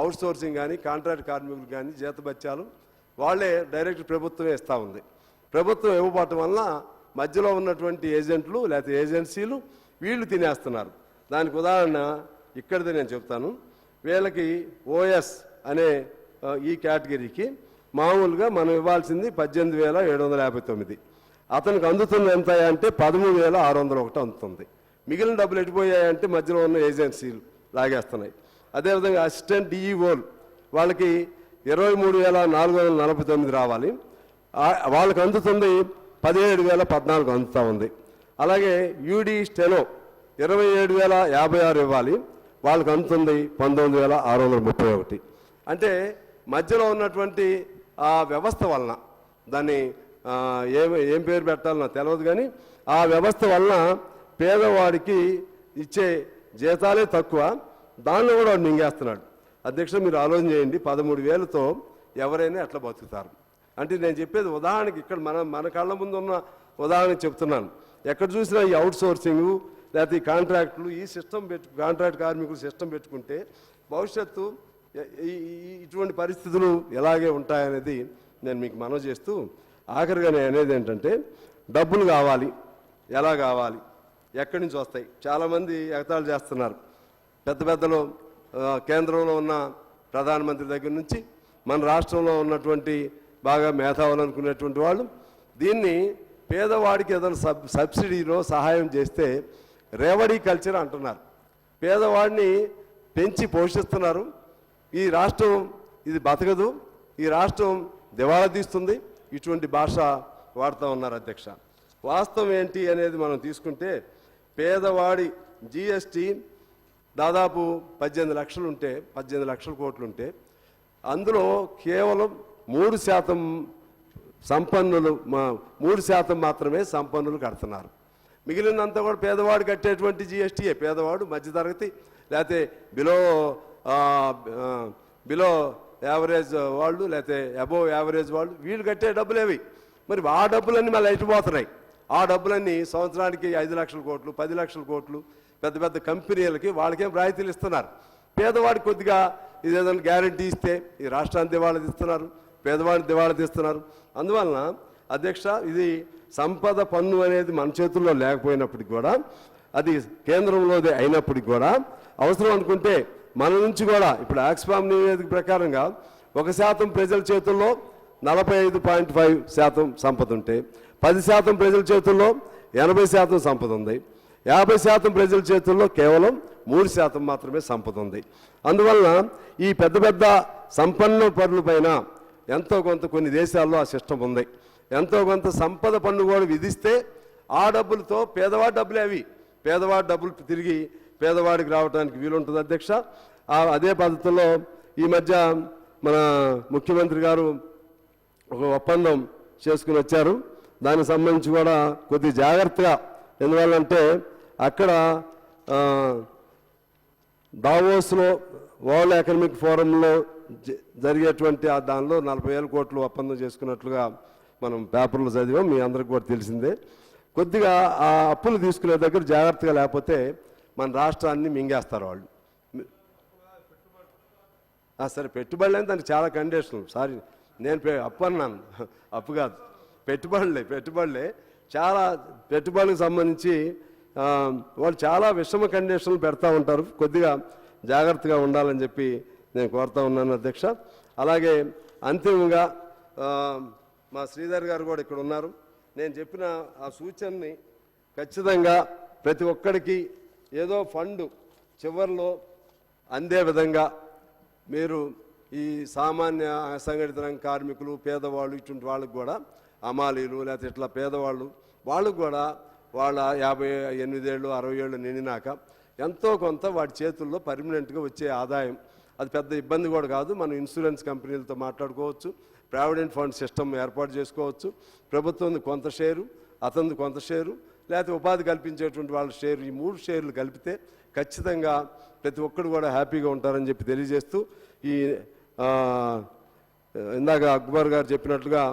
అవుట్సోర్సింగ్ కానీ కాంట్రాక్ట్ కార్మికులు కానీ జీతభత్యాలు వాళ్ళే డైరెక్ట్ ప్రభుత్వమే ఇస్తూ ఉంది. ప్రభుత్వం ఇవ్వబడటం వలన మధ్యలో ఉన్నటువంటి ఏజెంట్లు లేకపోతే ఏజెన్సీలు వీళ్ళు తినేస్తున్నారు. దానికి ఉదాహరణ ఇక్కడిదే నేను చెప్తాను. వీళ్ళకి ఓఎస్ అనే ఈ కేటగిరీకి మామూలుగా మనం ఇవ్వాల్సింది 18,759. అతనికి అందుతుంది ఎంత అంటే 13,601 అందుతుంది. మిగిలిన డబ్బులు ఎటుపోయాయంటే మధ్యలో ఉన్న ఏజెన్సీలు లాగేస్తున్నాయి. అదేవిధంగా అసిస్టెంట్ డిఈఓలు వాళ్ళకి 23,449 రావాలి. వాళ్ళకి అందుతుంది 17,014 అందుతూ ఉంది. అలాగే యూడి స్టెనో 27,056 ఇవ్వాలి, వాళ్ళకి అందుతుంది 19,631. అంటే మధ్యలో ఉన్నటువంటి ఆ వ్యవస్థ వలన, దాన్ని ఏం పేరు పెట్టాలో నాకు తెలియదు, కానీ ఆ వ్యవస్థ వలన పేదవాడికి ఇచ్చే జీతాలే తక్కువ, దానిలో కూడా వాడు మింగేస్తున్నాడు. అధ్యక్ష, మీరు ఆలోచన చేయండి, 13,000తో ఎవరైనా ఎట్లా బతుకుతారు? అంటే నేను చెప్పేది ఉదాహరణకి, ఇక్కడ మన కళ్ళ ముందు ఉన్న ఉదాహరణ చెప్తున్నాను. ఎక్కడ చూసినా ఈ అవుట్ సోర్సింగు లేకపోతే ఈ కాంట్రాక్టులు, ఈ సిస్టమ్ కాంట్రాక్ట్ కార్మికులు సిస్టమ్ పెట్టుకుంటే భవిష్యత్తు ఇటువంటి పరిస్థితులు ఎలాగే ఉంటాయనేది నేను మీకు మనవి చేస్తూ, ఆఖరిగా నేను అనేది ఏంటంటే, డబ్బులు కావాలి, ఎలా కావాలి, ఎక్కడి నుంచి వస్తాయి? చాలామంది ఎగతాళి చేస్తున్నారు. పెద్దలు కేంద్రంలో ఉన్న ప్రధానమంత్రి దగ్గర నుంచి మన రాష్ట్రంలో ఉన్నటువంటి బాగా మేధావులు అనుకునేటువంటి వాళ్ళు దీన్ని పేదవాడికి ఏదైనా సబ్సిడీలో సహాయం చేస్తే రేవడీ కల్చర్ అంటున్నారు. పేదవాడిని పెంచి పోషిస్తున్నారు. ఈ రాష్ట్రం ఇది బతకదు, ఈ రాష్ట్రం దివాళా తీస్తుంది, ఇటువంటి భాష వాడుతూ ఉన్నారు. అధ్యక్ష, వాస్తవం ఏంటి అనేది మనం తీసుకుంటే, పేదవాడి జిఎస్టీ దాదాపు 18 లక్షలు ఉంటే, 18 లక్షల కోట్లు ఉంటే, అందులో కేవలం 3% సంపన్నులు 3% మాత్రమే సంపన్నులు కడుతున్నారు. మిగిలినంతా కూడా పేదవాడు కట్టేటువంటి జిఎస్టీయే. పేదవాడు, మధ్యతరగతి, లేకపోతే బిలో యావరేజ్ వాళ్ళు, లేకపోతే అబోవ్ యావరేజ్ వాళ్ళు, వీళ్ళు కట్టే డబ్బులేవి. మరి ఆ డబ్బులన్నీ మళ్ళీ ఎటుపోతున్నాయి? ఆ డబ్బులన్నీ సంవత్సరానికి 5 లక్షల కోట్లు, 10 లక్షల కోట్లు పెద్ద పెద్ద కంపెనీలకి వాళ్ళకేం రాయితీలు ఇస్తున్నారు. పేదవాడికి కొద్దిగా ఇదేదైనా గ్యారంటీ ఇస్తే ఈ రాష్ట్రాన్ని దివాళా తీస్తున్నారు, పేదవాడిని దివాళా తీస్తున్నారు. అందువలన అధ్యక్ష, ఇది సంపద పన్ను అనేది మన చేతుల్లో లేకపోయినప్పటికి కూడా, అది కేంద్రంలోదే అయినప్పటికి కూడా, అవసరం అనుకుంటే మన నుంచి కూడా ఇప్పుడు ఆక్స్ఫామ్ నివేదిక ప్రకారంగా 1% ప్రజల చేతుల్లో 45.5% సంపద ఉంటే, 10% ప్రజల చేతుల్లో 80% సంపద ఉంది, 50% ప్రజల చేతుల్లో కేవలం 3% మాత్రమే సంపద ఉంది. అందువలన ఈ పెద్ద పెద్ద సంపన్న పనుల పైన ఎంతో కొంత కొన్ని దేశాల్లో ఆ సిస్టమ్ ఉంది. ఎంతో కొంత సంపద పన్ను కూడా విధిస్తే ఆ డబ్బులతో పేదవాడి డబ్బులే అవి, పేదవాడి డబ్బులు తిరిగి పేదవాడికి రావడానికి వీలుంటుంది. అధ్యక్ష, అదే పద్ధతిలో ఈ మధ్య మన ముఖ్యమంత్రి గారు ఒక ఒప్పందం చేసుకుని వచ్చారు. దానికి సంబంధించి కూడా కొద్ది జాగ్రత్తగా, ఎందువల్లంటే అక్కడ దావోస్లో వరల్డ్ ఎకనామిక్ ఫోరంలో జరిగేటువంటి దానిలో 40,000 కోట్లు ఒప్పందం చేసుకున్నట్లుగా మనం పేపర్లో చదివాం, మీ అందరికి కూడా తెలిసిందే. కొద్దిగా ఆ అప్పులు తీసుకునే దగ్గర జాగ్రత్తగా లేకపోతే మన రాష్ట్రాన్ని మింగేస్తారు వాళ్ళు. సరే, పెట్టుబడులు అని దానికి చాలా కండిషన్లు. సారీ, నేను అప్పు అన్నాను, అప్పు కాదు, పెట్టుబడులే చాలా పెట్టుబడులకు సంబంధించి వాళ్ళు చాలా విషమ కండిషన్లు పెడతా ఉంటారు. కొద్దిగా జాగ్రత్తగా ఉండాలని చెప్పి నేను కోరుతా ఉన్నాను. అధ్యక్ష, అలాగే అంతిమంగా మా శ్రీధర్ గారు కూడా ఇక్కడ ఉన్నారు. నేను చెప్పిన ఆ సూచనని ఖచ్చితంగా ప్రతి ఒక్కడికి ఏదో ఫండ్ చివరిలో అందే విధంగా మీరు ఈ సామాన్య అసంఘటిత రంగ కార్మికులు, పేదవాళ్ళు, ఇటువంటి వాళ్ళకు కూడా, అమాలీలు లేకపోతే ఇట్లా పేదవాళ్ళు, వాళ్ళకు కూడా వాళ్ళ 58 ఏళ్ళు 60 ఏళ్ళు నిండినాక ఎంతో కొంత వాడి చేతుల్లో పర్మనెంట్గా వచ్చే ఆదాయం, అది పెద్ద ఇబ్బంది కూడా కాదు. మనం ఇన్సూరెన్స్ కంపెనీలతో మాట్లాడుకోవచ్చు, ప్రావిడెంట్ ఫండ్ సిస్టమ్ ఏర్పాటు చేసుకోవచ్చు. ప్రభుత్వం కొంత షేరు, అతనిది కొంత షేరు, లేకపోతే ఉపాధి కల్పించేటువంటి వాళ్ళ షేరు, ఈ 3 షేర్లు కలిపితే ఖచ్చితంగా ప్రతి ఒక్కరు కూడా హ్యాపీగా ఉంటారని చెప్పి తెలియజేస్తూ, ఈ ఇందాక అక్బర్ గారు చెప్పినట్లుగా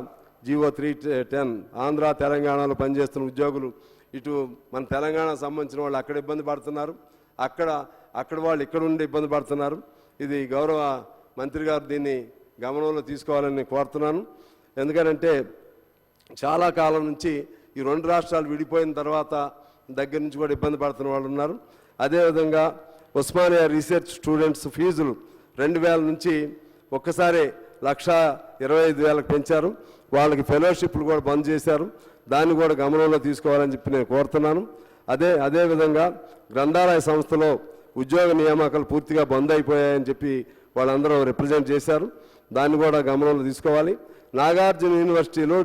జీవో 310 ఆంధ్ర తెలంగాణలో పనిచేస్తున్న ఉద్యోగులు, ఇటు మన తెలంగాణకు సంబంధించిన వాళ్ళు అక్కడ ఇబ్బంది పడుతున్నారు, అక్కడ వాళ్ళు ఇక్కడ ఉండి ఇబ్బంది పడుతున్నారు. ఇది గౌరవ మంత్రి గారు దీన్ని గమనంలో తీసుకోవాలని కోరుతున్నాను. ఎందుకంటే చాలా కాలం నుంచి ఈ 2 రాష్ట్రాలు విడిపోయిన తర్వాత దగ్గర నుంచి కూడా ఇబ్బంది పడుతున్న వాళ్ళు ఉన్నారు. అదేవిధంగా ఉస్మానియా రీసెర్చ్ స్టూడెంట్స్ ఫీజులు 2000 నుంచి ఒక్కసారి 1,25,000 పెంచారు. వాళ్ళకి ఫెలోషిప్లు కూడా బంద్ చేశారు. దాన్ని కూడా గమనంలో తీసుకోవాలని చెప్పి నేను కోరుతున్నాను. అదేవిధంగా గ్రంథాలయ సంస్థలో ఉద్యోగ నియామకాలు పూర్తిగా బంద్ అయిపోయాయని చెప్పి వాళ్ళందరూ రిప్రజెంట్ చేశారు. దాన్ని కూడా గమనంలో తీసుకోవాలి. నాగార్జున యూనివర్సిటీలో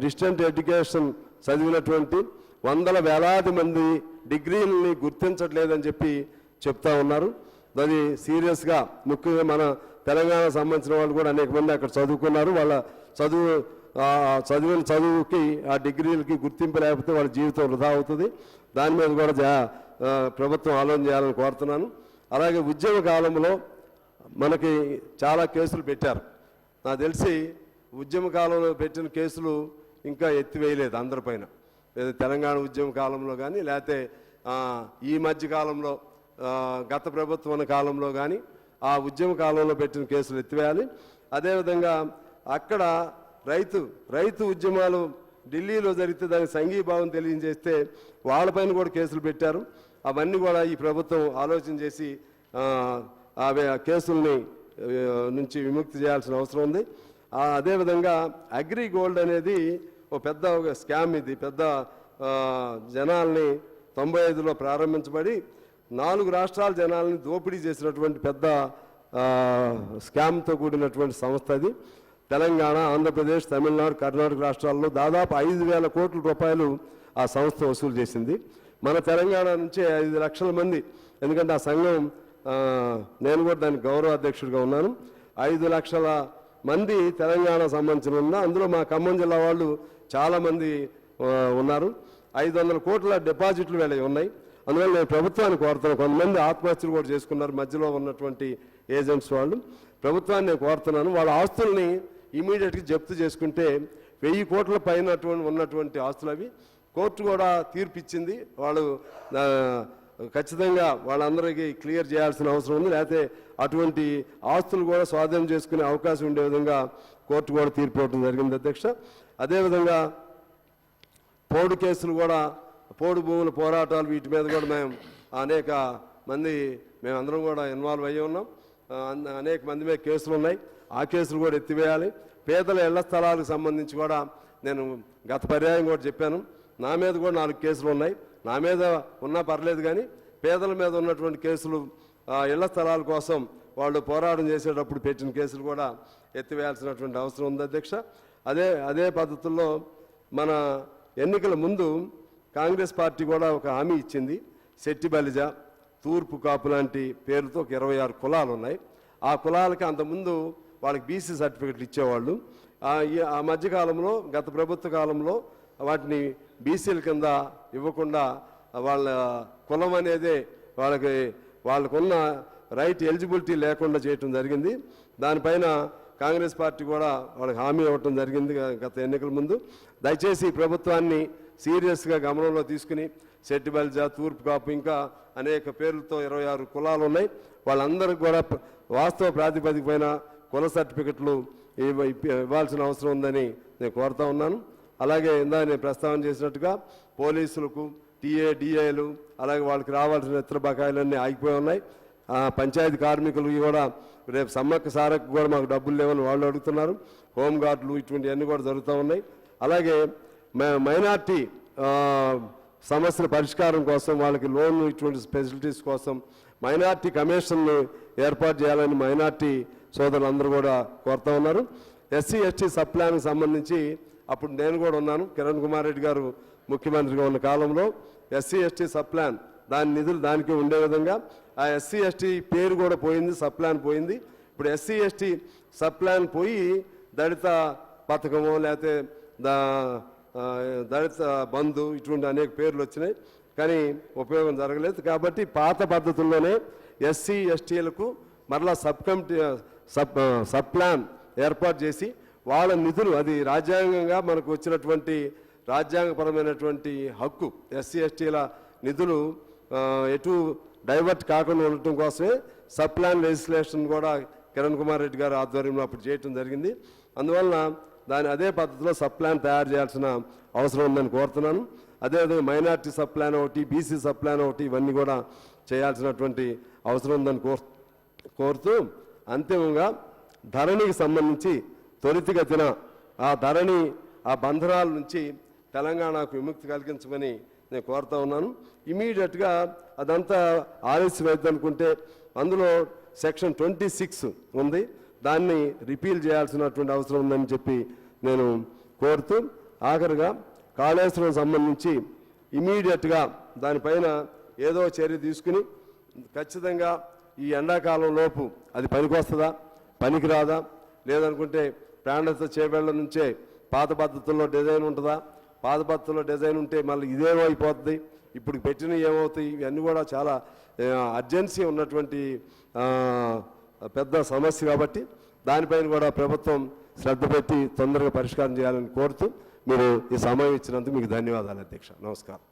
డిస్టెంట్ ఎడ్యుకేషన్ చదివినటువంటి వేలాది మంది డిగ్రీలని గుర్తించట్లేదని చెప్పి చెప్తా ఉన్నారు. అది సీరియస్గా ముఖ్యంగా మన తెలంగాణ సంబంధించిన వాళ్ళు కూడా అనేక మంది అక్కడ చదువుకున్నారు. వాళ్ళ చదివిన చదువుకి ఆ డిగ్రీలకి గుర్తింపు లేకపోతే వాళ్ళ జీవితం వృధా అవుతుంది. దాని మీద కూడా ప్రభుత్వం ఆలోచన చేయాలని కోరుతున్నాను. అలాగే ఉద్యమ కాలంలో మనకి చాలా కేసులు పెట్టారు. నాకు తెలిసి ఉద్యమ కాలంలో పెట్టిన కేసులు ఇంకా ఎత్తివేయలేదు అందరిపైన. తెలంగాణ ఉద్యమ కాలంలో కానీ లేకపోతే ఈ మధ్య కాలంలో గత ప్రభుత్వం కాలంలో కానీ ఆ ఉద్యమ కాలంలో పెట్టిన కేసులు ఎత్తివేయాలి. అదేవిధంగా అక్కడ రైతు ఉద్యమాలు ఢిల్లీలో జరిగితే దానికి సంఘీభావం తెలియజేస్తే వాళ్ళపైన కూడా కేసులు పెట్టారు. అవన్నీ కూడా ఈ ప్రభుత్వం ఆలోచన చేసి ఆ కేసుల్ని నుంచి విముక్తి చేయాల్సిన అవసరం ఉంది. అదేవిధంగా అగ్రి గోల్డ్ అనేది ఒక పెద్ద స్కామ్. ఇది పెద్ద జనాల్ని 95లో ప్రారంభించబడి 4 రాష్ట్రాల జనాల్ని దోపిడీ చేసినటువంటి పెద్ద స్కామ్తో కూడినటువంటి సంస్థ అది. తెలంగాణ, ఆంధ్రప్రదేశ్, తమిళనాడు, కర్ణాటక రాష్ట్రాల్లో దాదాపు 5,000 కోట్ల రూపాయలు ఆ సంస్థ వసూలు చేసింది. మన తెలంగాణ నుంచే 5 లక్షల మంది, ఎందుకంటే ఆ సంఘం నేను కూడా దానికి గౌరవ అధ్యక్షుడిగా ఉన్నాను. 5 లక్షల మంది తెలంగాణ సంబంధించిన ఉన్న అందులో మా ఖమ్మం జిల్లా వాళ్ళు చాలామంది ఉన్నారు. 500 కోట్ల డిపాజిట్లు వెళ్ళి ఉన్నాయి. అందువల్ల నేను ప్రభుత్వాన్ని కోరుతున్నాను. కొంతమంది ఆత్మహత్యలు కూడా చేసుకున్నారు మధ్యలో ఉన్నటువంటి ఏజెంట్స్ వాళ్ళు. ప్రభుత్వాన్ని నేను కోరుతున్నాను, వాళ్ళ ఆస్తుల్ని ఇమీడియట్గా జప్తు చేసుకుంటే 1000 కోట్ల పైన ఉన్నటువంటి ఆస్తులు అవి. కోర్టు కూడా తీర్పు ఇచ్చింది. వాళ్ళు ఖచ్చితంగా వాళ్ళందరికీ క్లియర్ చేయాల్సిన అవసరం ఉంది. లేకపోతే అటువంటి ఆస్తులు కూడా స్వాధీనం చేసుకునే అవకాశం ఉండే విధంగా కోర్టు కూడా తీర్పు ఇవ్వడం జరిగింది అధ్యక్ష. అదేవిధంగా పోడు కేసులు కూడా, పోడు భూముల పోరాటాలు, వీటి మీద కూడా అనేక మంది మేమందరం కూడా ఇన్వాల్వ్ అయ్యి ఉన్నాం. అనేక మంది మీద కేసులు ఉన్నాయి. ఆ కేసులు కూడా ఎత్తివేయాలి. పేదల ఇళ్ల స్థలాలకు సంబంధించి కూడా నేను గత పర్యాయం కూడా చెప్పాను. నా మీద కూడా 4 కేసులు ఉన్నాయి. నా మీద ఉన్నా పర్లేదు, కానీ పేదల మీద ఉన్నటువంటి కేసులు, ఇళ్ల స్థలాల కోసం వాళ్ళు పోరాటం చేసేటప్పుడు పెట్టిన కేసులు కూడా ఎత్తివేయాల్సినటువంటి అవసరం ఉంది అధ్యక్ష. అదే పద్ధతుల్లో మన ఎన్నికల ముందు కాంగ్రెస్ పార్టీ కూడా ఒక హామీ ఇచ్చింది. శెట్టి బలిజ, తూర్పు కాపు లాంటి పేరుతో ఒక 26 కులాలు ఉన్నాయి. ఆ కులాలకి అంతకుముందు వాళ్ళకి బీసీ సర్టిఫికెట్లు ఇచ్చేవాళ్ళు. ఆ మధ్యకాలంలో గత ప్రభుత్వ కాలంలో వాటిని బీసీల కింద ఇవ్వకుండా వాళ్ళ కులం అనేదే వాళ్ళకున్న రైట్ ఎలిజిబిలిటీ లేకుండా చేయటం జరిగింది. దానిపైన కాంగ్రెస్ పార్టీ కూడా వాళ్ళకి హామీ ఇవ్వటం జరిగింది గత ఎన్నికల ముందు. దయచేసి ప్రభుత్వాన్ని సీరియస్గా గమనంలో తీసుకుని శెట్టి బలిజ, తూర్పు కాపు, ఇంకా అనేక పేర్లతో 26 కులాలు ఉన్నాయి. వాళ్ళందరికీ కూడా వాస్తవ ప్రాతిపదిక పైన కుల సర్టిఫికెట్లు ఇవ్వాల్సిన అవసరం ఉందని నేను కోరుతా ఉన్నాను. అలాగే ఇందా నేను ప్రస్తావన చేసినట్టుగా పోలీసులకు డిఏలు అలాగే వాళ్ళకి రావాల్సిన ఇతర బకాయిలన్నీ ఆగిపోయి ఉన్నాయి. పంచాయతీ కార్మికులు కూడా రేపు సమ్మక్క సారకు కూడా మాకు డబ్బులు లేవని వాళ్ళు అడుగుతున్నారు. హోంగార్డులు ఇటువంటివన్నీ కూడా జరుగుతూ ఉన్నాయి. అలాగే మైనార్టీ సమస్యల పరిష్కారం కోసం వాళ్ళకి లోన్లు ఇటువంటి ఫెసిలిటీస్ కోసం మైనార్టీ కమిషన్ను ఏర్పాటు చేయాలని మైనార్టీ సోదరులందరూ కూడా కోరుతూ ఉన్నారు. SC/ST సబ్ ప్లాన్కి సంబంధించి అప్పుడు నేను కూడా ఉన్నాను. కిరణ్ కుమార్ రెడ్డి గారు ముఖ్యమంత్రిగా ఉన్న కాలంలో SC/ST సబ్ ప్లాన్ దాని నిధులు దానికి ఉండే విధంగా ఆ SC/ST పేరు కూడా పోయింది, సబ్ ప్లాన్ పోయింది. ఇప్పుడు SC/ST సబ్ ప్లాన్ పోయి దళిత పథకము లేకపోతే దళిత బంధు ఇటువంటి అనేక పేర్లు వచ్చినాయి, కానీ ఉపయోగం జరగలేదు. కాబట్టి పాత పద్ధతుల్లోనే SC/STలకు మరలా సబ్ ప్లాన్ ఏర్పాటు చేసి వాళ్ళ నిధులు, అది రాజ్యాంగంగా మనకు వచ్చినటువంటి రాజ్యాంగపరమైనటువంటి హక్కు, SC/STల నిధులు ఎటు డైవర్ట్ కాకుండా ఉండటం కోసమే సబ్ ప్లాన్ లెజిస్లేషన్ కూడా కిరణ్ కుమార్ రెడ్డి గారు ఆధ్వర్యంలో అప్పుడు చేయటం జరిగింది. అందువలన అదే పద్ధతిలో సబ్ ప్లాన్ తయారు చేయాల్సిన అవసరం ఉందని కోరుతున్నాను. అదేవిధంగా మైనార్టీ సబ్ ప్లాన్ ఒకటి, బీసీ సబ్ ప్లాన్ ఒకటి, ఇవన్నీ కూడా చేయాల్సినటువంటి అవసరం ఉందని కోరుతూ అంతిమంగా ధరణికి సంబంధించి త్వరితగతిన ఆ బంధనాల నుంచి తెలంగాణకు విముక్తి కలిగించమని నేను కోరుతా ఉన్నాను. ఇమీడియట్గా అదంతా ఆలస్యం అవుతుంది అనుకుంటే అందులో సెక్షన్ 26 ఉంది, దాన్ని రిపీల్ చేయాల్సినటువంటి అవసరం ఉందని చెప్పి నేను కోరుతూ, ఆఖరిగా కాళేశ్వరం సంబంధించి ఇమీడియట్గా దానిపైన ఏదో చర్య తీసుకుని ఖచ్చితంగా ఈ ఎండాకాలం లోపు అది పనికొస్తుందా పనికిరాదా, లేదనుకుంటే ప్రాణత చేపేళ్ల నుంచే పాత పద్ధతుల్లో డిజైన్ ఉంటుందా, పాత పద్ధతుల్లో డిజైన్ ఉంటే మళ్ళీ ఇదేమో అయిపోతుంది, ఇప్పుడు పెట్టినవి ఏమవుతాయి, ఇవన్నీ కూడా చాలా అర్జెన్సీ ఉన్నటువంటి పెద్ద సమస్య కాబట్టి దానిపైన కూడా ప్రభుత్వం శ్రద్ధ పెట్టి తొందరగా పరిష్కారం చేయాలని కోరుతూ మీరు ఈ సమయం ఇచ్చినందుకు మీకు ధన్యవాదాలు అధ్యక్ష. నమస్కారం.